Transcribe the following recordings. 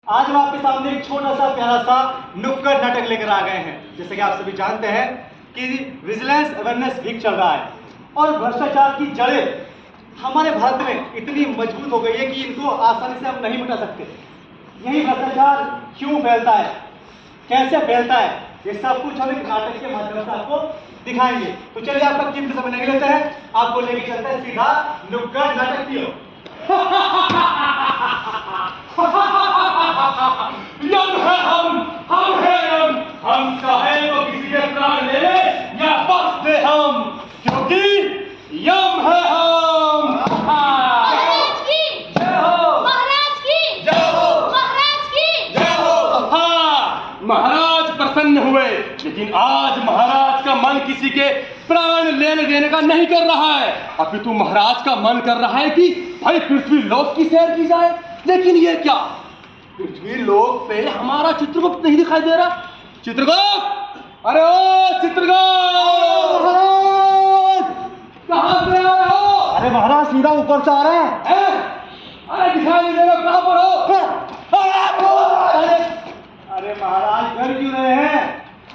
आज हम आपके सामने एक छोटा सा प्यारा सा नुक्कड़ नाटक लेकर आ गए हैं। जैसे कि आप सभी जानते हैं कि विजिलेंस अवेयरनेस वीक चल रहा है और भ्रष्टाचार की जड़ें हमारे भारत में इतनी मजबूत हो गई है कि इनको आसानी से हम नहीं मिटा सकते। यही भ्रष्टाचार क्यों फैलता है, कैसे फैलता है, ये सब कुछ हम एक नाटक के माध्यम से आपको दिखाएंगे। तो चलिए आपका कीमती समय नहीं लेते हैं, आपको लेके चलते हैं सीधा नुक्कड़ नाटक की ओर। यम है हम है हम चाहे तो किसी के प्राण ले ले या बख्श दे हम, क्योंकि यम है हम। महाराज की जय हो, महाराज की जय हो, महाराज की जय हो। हाँ, महाराज प्रसन्न हुए, लेकिन आज महाराज का मन किसी के प्राण लेने देने का नहीं कर रहा है। अभी तो महाराज का मन कर रहा है कि भाई पृथ्वी लोक की सैर की जाए। लेकिन ये क्या, पृथ्वी लोक पे हमारा चित्रगुप्त नहीं दिखाई दे रहा। चित्रगुप्त, अरे ओ चित्रगुप्त, कहाँ से आ रहे हो? अरे महाराज सीधा ऊपर से आ रहे हैं। अरे दिखाई नहीं दे रहा, कहाँ पर हो? अरे महाराज डर क्यों रहे हैं,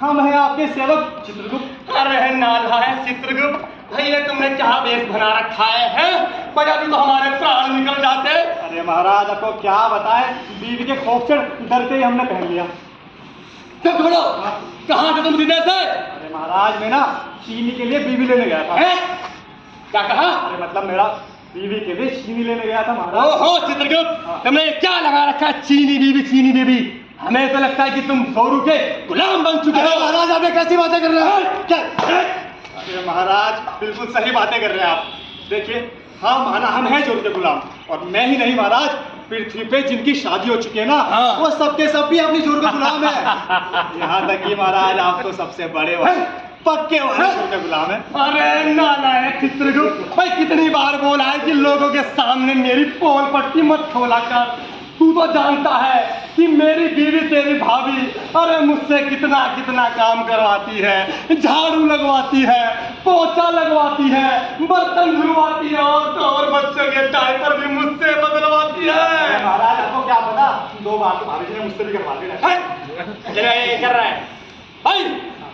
हम हैं आपके सेवक चित्रगुप्त। अरे नाला है चित्रगुप्त, भैया तुमने क्या वेश बना रखा है? बजा भी तो हमारे प्राण निकल जाते। अरे महाराज आपको क्या बताएं, बीवी के खौफ से डरते ही हमने पहन लिया। चल छोड़ो, कहाँ थे तुम विदेश से? अरे महाराज मैं ना चीनी के लिए बीवी लेने गया था। हैं? क्या कहा? अरे मतलब मेरा बीवी के लिए चीनी लेने गया था महाराज। ओहो चित्रगुप्त, तुमने क्या लगा रखा है? चीनी बीवी, चीनी बीवी। हमें तो लगता है कि तुम जोरू के गुलाम बन चुके हो। महाराज आप ये कैसी बातें कर रहे हैं? क्या? अरे महाराज बिल्कुल सही बातें कर रहे हैं आप। देखिए हाँ माना हम हैं जोरू के गुलाम, और मैं ही नहीं महाराज, पृथ्वी पे जिनकी शादी हो चुकी है ना, हाँ। वो सबके सब भी अपनी जोरू के गुलाम है। यहाँ तक कि महाराज आप तो सबसे बड़े वाले पक्के वाले जोरू के गुलाम है। अरे नाला है चित्रगुप्त, भाई कितनी बार बोला है कि लोगों के सामने मेरी पोल पट्टी मत खोला कर। तू तो जानता है कि मेरी बीवी तेरी भाभी अरे मुझसे कितना कितना काम करवाती है, झाड़ू लगवाती है, पोछा लगवाती है, बर्तन धुलवाती है, और बच्चों के डायपर भी मुझसे बदलवाती अरे है। महाराज आपको क्या पता, 2 बार तो भाभी जी ने मुझसे भी करवा दी ना। ये कर रहा है भाई,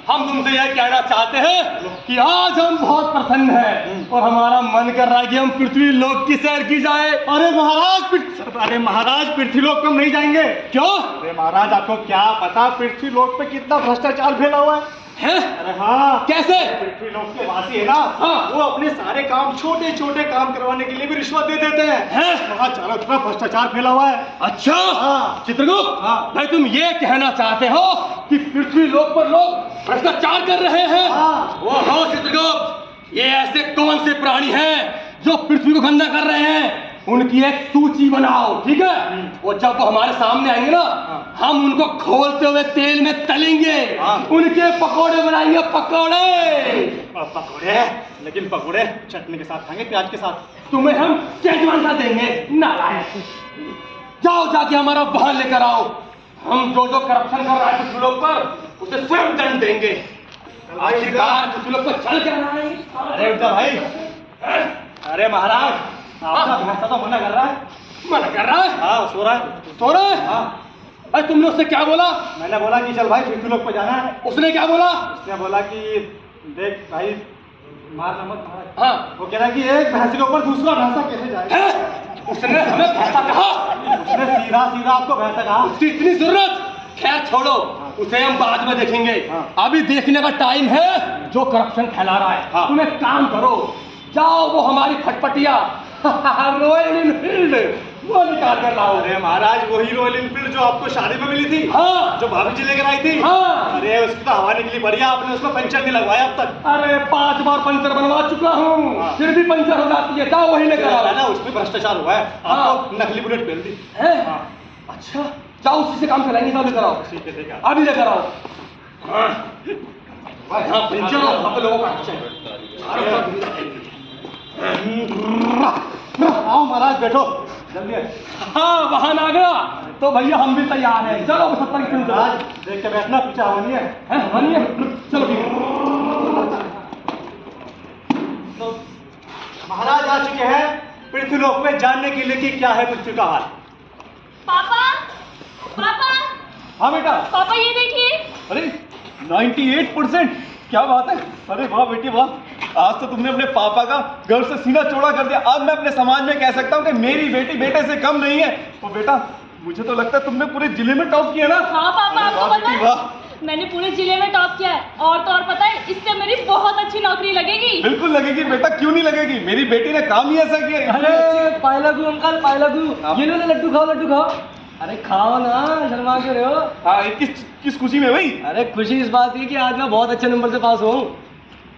हम तुमसे यह कहना चाहते हैं कि आज हम बहुत प्रसन्न हैं और हमारा मन कर रहा है कि हम पृथ्वी लोक की सैर की जाए। अरे महाराज पृथ्वी लोक पे हम नहीं जाएंगे। क्यों? अरे महाराज आपको क्या पता पृथ्वी लोक पे कितना भ्रष्टाचार फैला हुआ है। हैं? अरे हाँ, कैसे? पृथ्वी लोक के वासी है ना, हाँ। वो अपने सारे काम छोटे छोटे काम करवाने के लिए भी रिश्वत दे देते हैं। हैं? वहाँ चारों तरफ भ्रष्टाचार फैला हुआ है। अच्छा हाँ। चित्रगुप्त, हाँ। भाई तुम ये कहना चाहते हो कि पृथ्वी लोक पर लोग भ्रष्टाचार कर रहे हैं? हाँ। ओहो चित्रगुप्त, ये ऐसे कौन से प्राणी हैं जो पृथ्वी को गंदा कर रहे हैं? उनकी एक सूची बनाओ, ठीक है? और जब वो हमारे सामने आएंगे ना, हम उनको खोलते हुए तेल में तलेंगे। हाँ। उनके पकोड़े बनाएंगे, पकोड़े। पकौड़े, लेकिन पकौड़े चटनी के साथ खाएंगे, प्याज के साथ। तुम्हें हम सेजवान सा देंगे। नालायक, जाओ जाके हमारा बहान लेकर आओ। हम जो जो करप्शन कर रहा है कुछ लोग पर, उसे स्वयं दंड देंगे। आखिरकार कुछ लोग को चल कर रहा है। अरे उधर भाई, अरे महाराज आपका भैंसा तो मना कर रहा है। मना कर रहा है? हाँ सो रहा है। सो रहा है? हाँ, अरे तुमने उससे क्या बोला? मैंने बोला कि चल भाई पृथ्वी लोक पे जाना है। उसने क्या बोला? उसने बोला कि देख भाई मार नमक महाराज। हाँ। वो कह रहा है कि एक भैंस के ऊपर दूसरा भैंसा कैसे जाए। हैं? उसने हमें भैंसा कहा? उसने सीधा सीधा आपको भैंसा कहा। उसकी इतनी जरूरत? खैर छोड़ो, उसे हम बाद में देखेंगे। हाँ। अभी देखने का टाइम है जो करप्शन फैला रहा है। हाँ। तुम एक काम करो, जाओ वो हमारी फटफटिया रॉयल एनफील्ड वो निकाल कर लाओ। अरे महाराज वही रॉयल एनफील्ड जो आपको शादी में मिली थी, हाँ। जो भाभी जी लेकर आई थी। हाँ। अरे उसकी तो हवा निकली बढ़िया, आपने उसमें पंचर नहीं लगवाया अब तक। अरे 5 बार पंचर बनवा चुका हूँ। हाँ। फिर भी पंचर हो जाती है। जाओ वही लेकर आओ। है ना, उसमें भ्रष्टाचार हुआ है। हाँ। आपको नकली बुलेट पहन दी। हैं? हाँ। अच्छा जाओ उसी से काम चलाएंगे। जाओ लेकर आओ, ठीक है, ठीक है। अभी लेकर आओ। हाँ। हाँ, पंचर हो, वहाँ पे लोगों का अच्छा है। आओ महाराज बैठो जल्दी। हाँ वाहन आ गया तो भैया हम भी तैयार हैं। चलो 70 की महाराज देख के बैठना, पीछे हवा नहीं है। हवा नहीं है? चलो ठीक है। तो महाराज आ चुके हैं पृथ्वी लोक में जानने के लिए कि क्या है पृथ्वी का हाल। पापा हाँ बेटा। पापा ये देखिए। अरे 98%, क्या बात है। अरे वाह बेटी वाह, आज तो तुमने अपने पापा का गर्व से सीना चौड़ा कर दिया। अब मैं अपने समाज में कह सकता हूँ कि मेरी बेटी बेटे से कम नहीं है। और बेटा मुझे तो लगता है तुमने पूरे जिले में टॉप किया ना। हाँ पापा, अरे आपको वाह पता बेटी है वाह। मैंने पूरे जिले में टॉप किया है। और तो और पता है, इससे मेरी बहुत अच्छी नौकरी लगेगी। बिल्कुल लगेगी बेटा, क्यों नहीं लगेगी। मेरी बेटी ने काम ही ऐसा किया है। अरे पायलगू अंकल पायलगू, ये लो ना लड्डू खाओ लड्डू खाओ। अरे खाओ ना, शर्मा क्यों रहे हो? हाँ किस किस खुशी में भाई? अरे खुशी इस बात की कि आज मैं बहुत अच्छे नंबर से पास हूँ।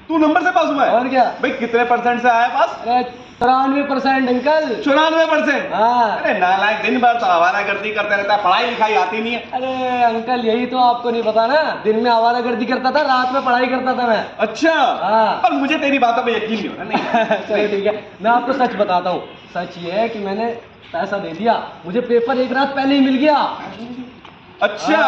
तू नंबर से पास हुआ है? और क्या भाई कितने % से आया पास? अरे 93% अंकल। 94%? हाँ। अरे नालायक, दिन भर तो आवारागर्दी करते रहता है, पढ़ाई लिखाई आती नहीं है। अरे अंकल यही तो आपको नहीं पता ना, दिन में आवारागर्दी करता था, रात में पढ़ाई करता था मैं। अच्छा। हाँ। पर मुझे तेरी बातों पे यकीन नहीं हो रहा। नहीं चलो ठीक है, मैं आपको सच बताता हूँ। सच ये है कि मैंने पैसा दे दिया, मुझे पेपर एक रात पहले ही मिल गया। अच्छा।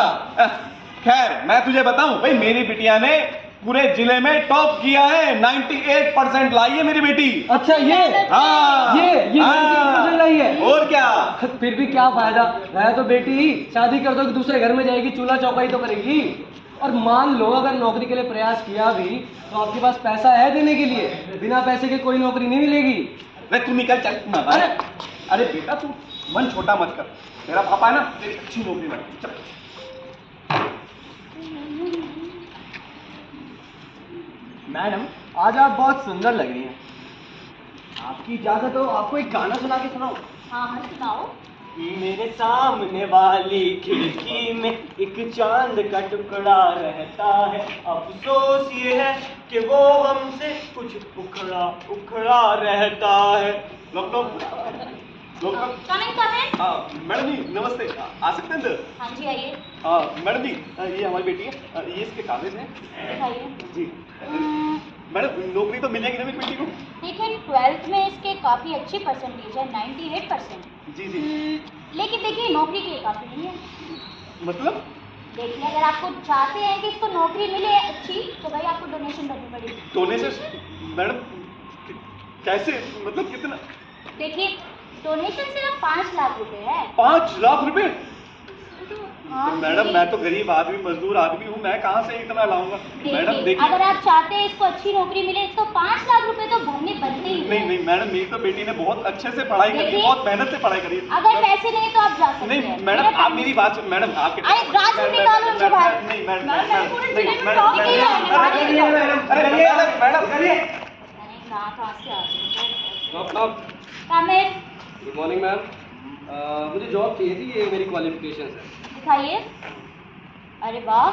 खैर मैं तुझे बताऊं भाई, मेरी बिटिया ने पूरे जिले में टॉप किया है। 98% लाई है मेरी बेटी। अच्छा ये हाँ ये 98% लाई है। और क्या। फिर भी क्या फायदा, मैं तो बेटी शादी कर दो कि दूसरे घर में जाएगी, चूल्हा चौपाई तो करेगी। और मान लो अगर नौकरी के लिए प्रयास किया भी तो आपके पास पैसा है देने के लिए, बिना पैसे के कोई नौकरी नहीं मिलेगी। अरे तू निकल चल। अरे अरे बेटा तू मन छोटा मत कर, मेरा पापा है ना, तेरी अच्छी नौकरी लगे। चल। मैडम आज आप बहुत सुंदर लग रही हैं। आपकी इजाजत हो आपको एक गाना सुना के सुनाओ। हाँ हाँ सुनाओ। मेरे सामने वाली खिड़की में एक चांद का टुकड़ा रहता है, अफसोस ये है कि वो हमसे कुछ उखड़ा उखड़ा रहता है। Coming coming. हाँ मैडम जी नमस्ते, आ सकते हैं अंदर? हाँ जी आइए। हाँ मैडम जी, ये हमारी बेटी है, ये इसके कागज हैं। दिखाइए। जी मैडम, नौकरी तो मिलेगी ना मेरी बेटी को? देखिए 12th में इसके काफ़ी अच्छी परसेंटेज है, 98%। जी जी। लेकिन देखिए नौकरी के लिए काफ़ी नहीं है। मतलब? देखिए अगर आपको चाहते हैं कि इसको नौकरी मिले अच्छी, तो भाई आपको डोनेशन भरनी पड़ेगी। डोनेशन? मैडम कैसे, मतलब कितना? देखिए डोनेशन सिर्फ 5 लाख रुपए है। 5 लाख रुपए? हाँ तो मैडम जी। मैं तो गरीब आदमी, मजदूर आदमी हूँ, मैं कहाँ से इतना लाऊंगा? मैडम देखिए, अगर आप चाहते हैं इसको अच्छी नौकरी मिले तो 5 लाख रुपए तो भरने बनते ही हैं। नहीं नहीं मैडम, मेरी तो बेटी ने बहुत अच्छे से पढ़ाई करी है, देखिए, बहुत मेहनत से पढ़ाई करी है। अगर पैसे नहीं तो आप जा सकते नहीं हैं। मैडम, मेरा आप मेरी बात सुन। मैडम आपके अरे राजू निकालो उनसे बाहर। नहीं मैडम, मैडम, पूरे जिले में मैडम, टॉप की है। मैडम करिए। अरे कहाँ से आ गए? आप Come in। Good morning ma'am, मुझे जॉब चाहिए थी, ये मेरी क्वालिफिकेशन है। दिखाइए। अरे वाह,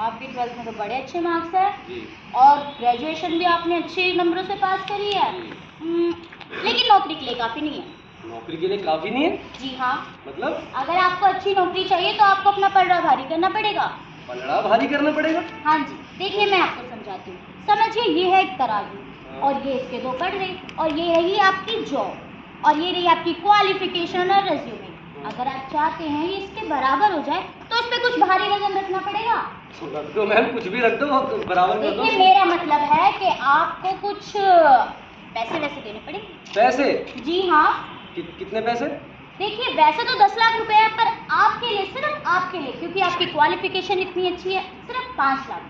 आपकी 12th में तो बड़े अच्छे मार्क्स है जी और ग्रेजुएशन भी आपने अच्छे नंबरों से पास करी है। लेकिन नौकरी के लिए काफ़ी नहीं है। नौकरी के लिए काफ़ी नहीं है? जी हाँ, मतलब अगर आपको अच्छी नौकरी चाहिए तो आपको अपना पलड़ा भारी करना पड़ेगा। पलड़ा भारी करना पड़ेगा? हाँ जी, देखिए मैं आपको समझाती हूँ। समझिए ये है एक तराजू और ये इसके 2 पलड़े और ये रही आपकी जॉब और ये रही आपकी क्वालिफिकेशन और रेज्यूमे। अगर आप चाहते हैं ये इसके बराबर हो जाए तो इस पे कुछ भारी वजन रखना पड़ेगा। तो रख दो मैम, कुछ भी रख दो, बराबर कर दो। देखिए मेरा मतलब है कि आपको कुछ पैसे वैसे देने पड़ेंगे। पैसे? जी हाँ, कितने पैसे? देखिए वैसे तो 10 लाख रुपए है, पर आपके लिए, सिर्फ आपके लिए, क्योंकि आपकी क्वालिफिकेशन इतनी अच्छी है, सिर्फ 5 लाख।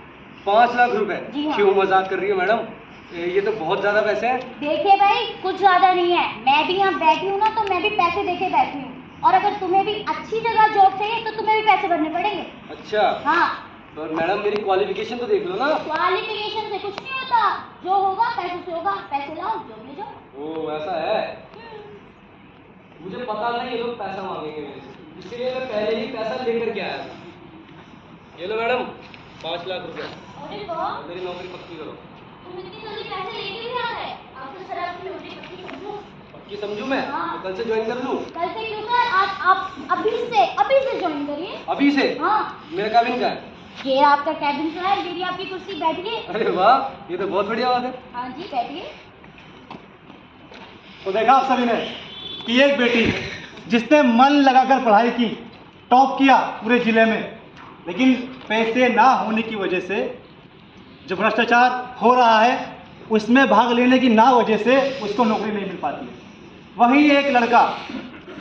5 लाख रुपए? जी हाँ। क्यों मजाक कर रही हो मैडम, ये तो बहुत ज्यादा पैसे हैं। देखिए भाई कुछ ज्यादा नहीं है, मैं भी यहाँ बैठी हूँ ना तो मैं भी पैसे देके बैठी हूँ और अगर तुम्हें भी अच्छी जगह जॉब चाहिए तो तुम्हें भी पैसे भरने पड़ेंगे। अच्छा हाँ, तो मैडम मेरी क्वालिफिकेशन तो देख लो ना। क्वालिफिकेशन से कुछ नहीं होता, जो होगा पैसे से होगा। पैसे लाओ जॉब ले जाओ। ओ ऐसा है, मुझे पता नहीं ये लोग पैसा मांगेंगे मेरे से, इसलिए मैं पहले ही पैसा लेकर के आया था। ये लो मैडम 5 लाख रुपए, अरे वाह, मेरी नौकरी पक्की करो। तुम इतनी जल्दी पैसे लेके भी आ गए। अब तो सर आपकी नौकरी पक्की समझो। पक्की समझू मैं? हाँ। तो कल से ज्वाइन कर लूँ? कल से क्यों सर, आप अभी से ज्वाइन करिए। अभी से? हाँ, मेरा कैबिन का है? ये आपका कैबिन का है, मेरी आपकी कुर्सी, बैठिए। अरे वाह, ये तो बहुत बढ़िया बात है। हाँ जी बैठिए। तो देखा आप सभी ने कि एक बेटी जिसने मन लगाकर पढ़ाई की, टॉप किया पूरे जिले में, लेकिन पैसे ना होने की वजह से जो भ्रष्टाचार हो रहा है उसमें भाग लेने की ना वजह से उसको नौकरी नहीं मिल पाती है। वहीं एक लड़का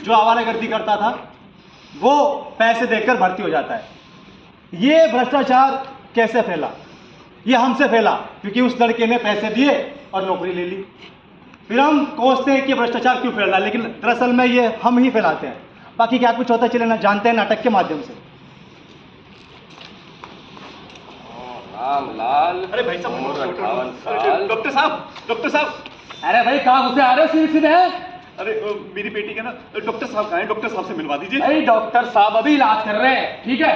जो आवारागर्दी करता था वो पैसे देकर भर्ती हो जाता है। ये भ्रष्टाचार कैसे फैला? ये हमसे फैला क्योंकि उस लड़के ने पैसे दिए और नौकरी ले ली। फिर हम कोसते हैं कि भ्रष्टाचार क्यों फैला, लेकिन दरअसल में ये हम ही फैलाते हैं। बाकी क्या कुछ होता है चले ना जानते हैं नाटक के माध्यम से। रामलाल, अरे भाई साहब, उम्र 58 साल। डॉक्टर साहब, अरे भाई कहाँ घुसे आ रहे हो सीधे सीधे? अरे मेरी बेटी का ना डॉक्टर साहब कहाँ हैं? डॉक्टर साहब से मिलवा दीजिए। अरे डॉक्टर साहब अभी इलाज कर रहे हैं, ठीक है?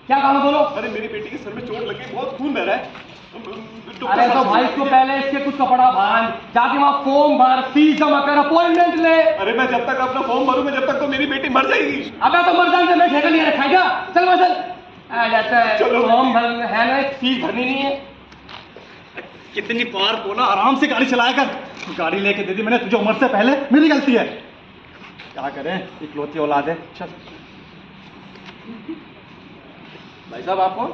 क्या काम है बोलो? अरे मेरी बेटी के सर में चोट लगी, बहुत खून बह रहा है। अरे तो भाई इसको पहले इसके कुछ कपड़ा बांध, जाके वहाँ फॉर्म भर, फीस जमा कर, अपॉइंटमेंट ले। अरे मैं जब तक अपना फॉर्म भरूंगा जब तक तो मेरी बेटी मर जाएगी। अबे तो मर जाने से मैं ठेका लिया रखा है क्या? चल वहाँ चल। आ जाता है, चलो। फॉर्म भर है ना, फीस भरनी नहीं है। कितनी पार बोला, आराम से गाड़ी चलाया कर। गाड़ी लेके दे दी मैंने तुझे उम्र से पहले, मेरी गलती है। क्या करें, इकलौती औलाद है। चल भाई साहब आप कौन?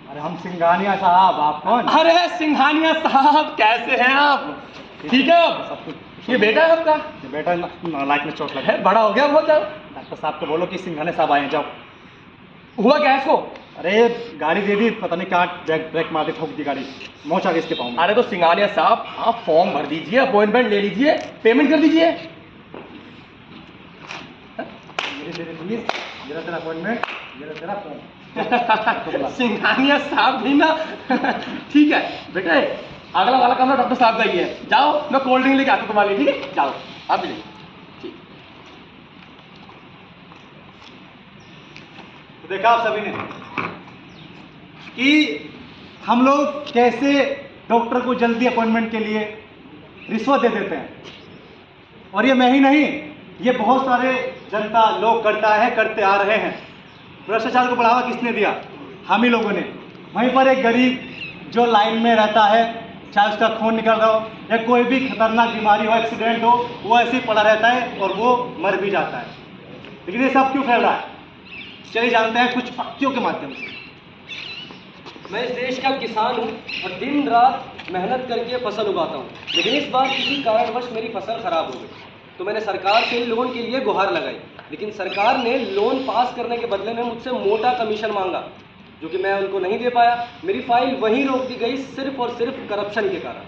अरे हम सिंघानिया साहब, आप कौन? अरे सिंघानिया साहब, कैसे हैं आप? ठीक है आप? सब कुछ ये बेटा है आपका? ये बेटा नालायक में चोट लगा है, बड़ा हो गया बहुत ज्यादा। डॉक्टर साहब को बोलो कि सिंघानिया साहब आए हैं, जाओ। हुआ क्या है इसको? अरे गाड़ी दे दी, पता नहीं कहाँ ब्रेक मार दी, ठोक दी गाड़ी, मोच आ गई इसके पाँव में। अरे तो सिंघानिया साहब आप फॉर्म भर दीजिए, अपॉइंटमेंट ले लीजिए, पेमेंट कर दीजिए। मेरी दे दी प्लीज, मेरा तेरा अपॉइंटमेंट, मेरा तेरा फॉर्म। सिंघानिया साहब भी ना ठीक है बेटे, अगला वाला काम डॉक्टर साहब का ही है। जाओ, मैं कोल्ड ड्रिंक लेके आता हूँ तुम्हारे लिए, ठीक है? जाओ आप भी ले। ठीक। तो देखा आप सभी ने कि हम लोग कैसे डॉक्टर को जल्दी अपॉइंटमेंट के लिए रिश्वत दे देते हैं। और ये मैं ही नहीं, ये बहुत सारे जनता लोग करते आ रहे हैं। भ्रष्टाचार को बढ़ावा किसने दिया? हम ही लोगों ने। वहीं पर एक गरीब जो लाइन में रहता है, चाहे उसका खून निकल रहा हो या कोई भी खतरनाक बीमारी हो, एक्सीडेंट हो, वो ऐसे ही पड़ा रहता है और वो मर भी जाता है। लेकिन ये सब क्यों फैल रहा है? चलिए जानते हैं कुछ फैक्टों के माध्यम से। मैं इस देश का किसान हूँ और दिन रात मेहनत करके फसल उगाता हूँ, लेकिन इस बार किसी कारणवश मेरी फसल खराब हो गई। तो मैंने सरकार से लोन के लिए गुहार लगाई, लेकिन सरकार ने लोन पास करने के बदले में मुझसे मोटा कमीशन मांगा, जो कि मैं उनको नहीं दे पाया। मेरी फाइल वहीं रोक दी गई सिर्फ और सिर्फ करप्शन के कारण।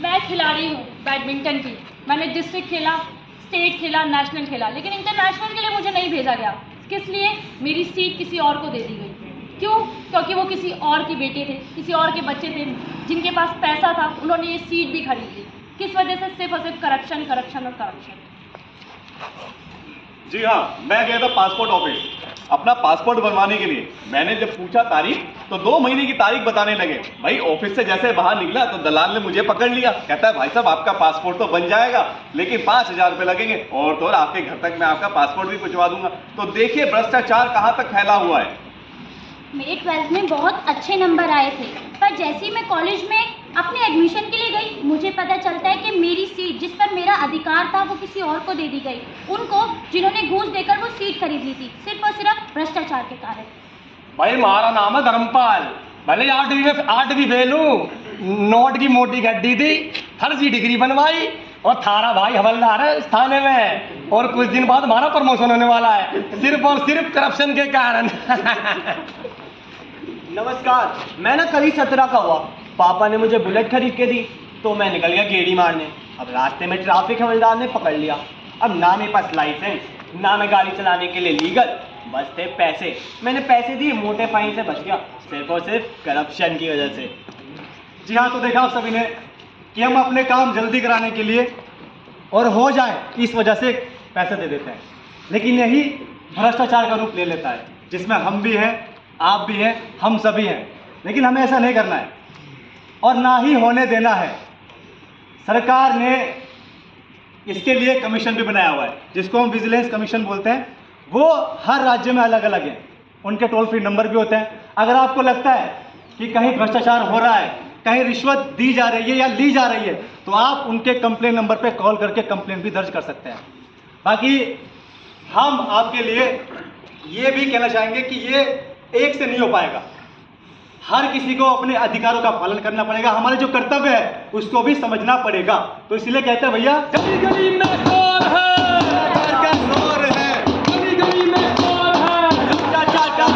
मैं खिलाड़ी हूँ बैडमिंटन की। मैंने डिस्ट्रिक्ट खेला, स्टेट खेला, नेशनल खेला, लेकिन इंटरनेशनल के लिए मुझे नहीं भेजा गया। किस लिए? मेरी सीट किसी और को दे दी गई। क्यों? क्योंकि वो किसी और के बेटे थे, किसी और के बच्चे थे, जिनके पास पैसा था, उन्होंने ये सीट भी खरीद ली। किस वजह से? सिर्फ और सिर्फ करप्शन, करप्शन और करप्शन। जी हाँ, मैं गया था पासपोर्ट ऑफिस अपना पासपोर्ट बनवाने के लिए। मैंने जब पूछा तारीख तो 2 महीने की तारीख बताने लगे। भाई ऑफिस से जैसे बाहर निकला तो दलाल ने मुझे पकड़ लिया। कहता है भाई साहब आपका पासपोर्ट तो बन जाएगा, लेकिन 5,000 रुपये लगेंगे और तो और आपके घर तक मैं आपका पासपोर्ट भी पहुंचवा दूंगा। तो देखिए भ्रष्टाचार कहाँ तक फैला हुआ है। मेरे 12th में बहुत अच्छे नंबर आए थे, पर जैसे ही मैं कॉलेज में अपने एडमिशन के लिए गई, मुझे पता चलता है कि मेरी सीट जिस पर मेरा अधिकार था वो किसी और को दे दी गई। उनको जिन्होंने घूस देकर वो सीट खरीद ली थी, सिर्फ और सिर्फ भ्रष्टाचार के कारण। भाई हमारा नाम है धर्मपाल, भले 8वीं फेल हूँ, नोट की मोटी गड्डी थी, फर्जी डिग्री बनवाई और थारा भाई हवलदार है इस थाने में। और कुछ दिन बाद हमारा प्रमोशन होने वाला है, सिर्फ और सिर्फ करप्शन के कारण। नमस्कार, मैं ना कल ही 17 का हुआ। पापा ने मुझे बुलेट खरीद के दी तो मैं निकल गया गेड़ी मारने। अब रास्ते में ट्रैफिक हवलदार ने पकड़ लिया। अब ना मेरे पास लाइसेंस, ना मैं गाड़ी चलाने के लिए लीगल, बस थे पैसे। मैंने पैसे दिए, मोटे फाइन से बच गया, सिर्फ और सिर्फ करप्शन की वजह से। जी हाँ, तो देखा आप सभी ने कि हम अपने काम जल्दी कराने के लिए और हो जाए इस वजह से पैसे दे देते हैं, लेकिन यही भ्रष्टाचार का रूप ले लेता है, जिसमें हम भी हैं, आप भी हैं, हम सभी हैं। लेकिन हमें ऐसा नहीं करना है और ना ही होने देना है। सरकार ने इसके लिए कमीशन भी बनाया हुआ है, जिसको हम विजिलेंस कमीशन बोलते हैं। वो हर राज्य में अलग अलग हैं, उनके टोल फ्री नंबर भी होते हैं। अगर आपको लगता है कि कहीं भ्रष्टाचार हो रहा है, कहीं रिश्वत दी जा रही है या ली जा रही है, तो आप उनके कंप्लेन नंबर पे कॉल करके कंप्लेन भी दर्ज कर सकते हैं। बाकी हम आपके लिए ये भी कहना चाहेंगे कि ये एक से नहीं हो पाएगा। हर किसी को अपने अधिकारों का पालन करना पड़ेगा। हमारे जो कर्तव्य है उसको भी समझना पड़ेगा। तो इसलिए कहते हैं भैया, गली गली में शोर है, सरकार का जोर है, गली गली में शोर है। भ्रष्टाचार का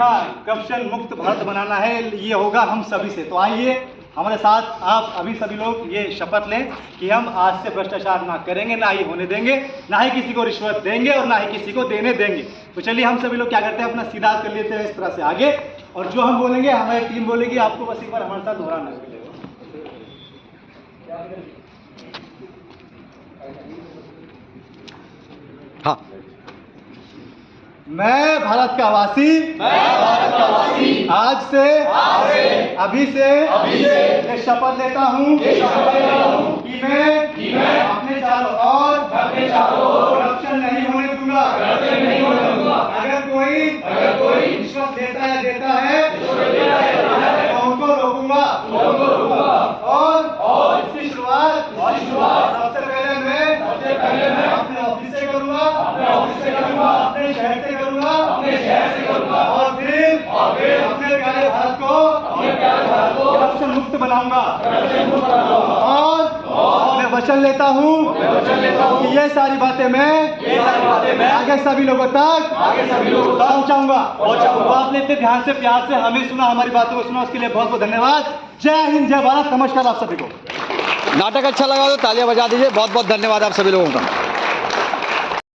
था करप्शन मुक्त भारत बनाना है, ये होगा हम सभी से। तो आइए हमारे साथ आप अभी सभी लोग ये शपथ लें कि हम आज से भ्रष्टाचार ना करेंगे, ना ही होने देंगे, ना ही किसी को रिश्वत देंगे और ना ही किसी को देने देंगे। तो चलिए हम सभी लोग क्या करते हैं, अपना सीधा कर लेते हैं इस तरह से आगे, और जो हम बोलेंगे हमारी टीम बोलेगी, आपको बस एक बार हमारे साथ दोहराना है। हाँ, मैं भारत का वासी, आज से अभी से ये शपथ लेता हूँ कि मैं अपने चारों ओर करप्शन नहीं होने दूंगा। अगर कोई रिश्वत देता है तो उनको रोकूंगा। और इसकी शुरुआत सबसे पहले मैं अपने ऑफिस से करूंगा, अपने शहर से करूंगा, और फिर अपने प्यारे भारत को करप्शन मुक्त बनाऊंगा। और मैं वचन लेता हूँ कि ये सारी बातें मैं आगे सभी लोगों तक पहुँचाऊंगा। तो आपने इतने ध्यान से, प्यार से हमें सुना, हमारी बातों को सुना, उसके लिए बहुत बहुत धन्यवाद। जय हिंद, जय भारत, नमस्कार आप सभी को। नाटक अच्छा लगा तो तालियां बजा दीजिए। बहुत बहुत धन्यवाद आप सभी लोगों का।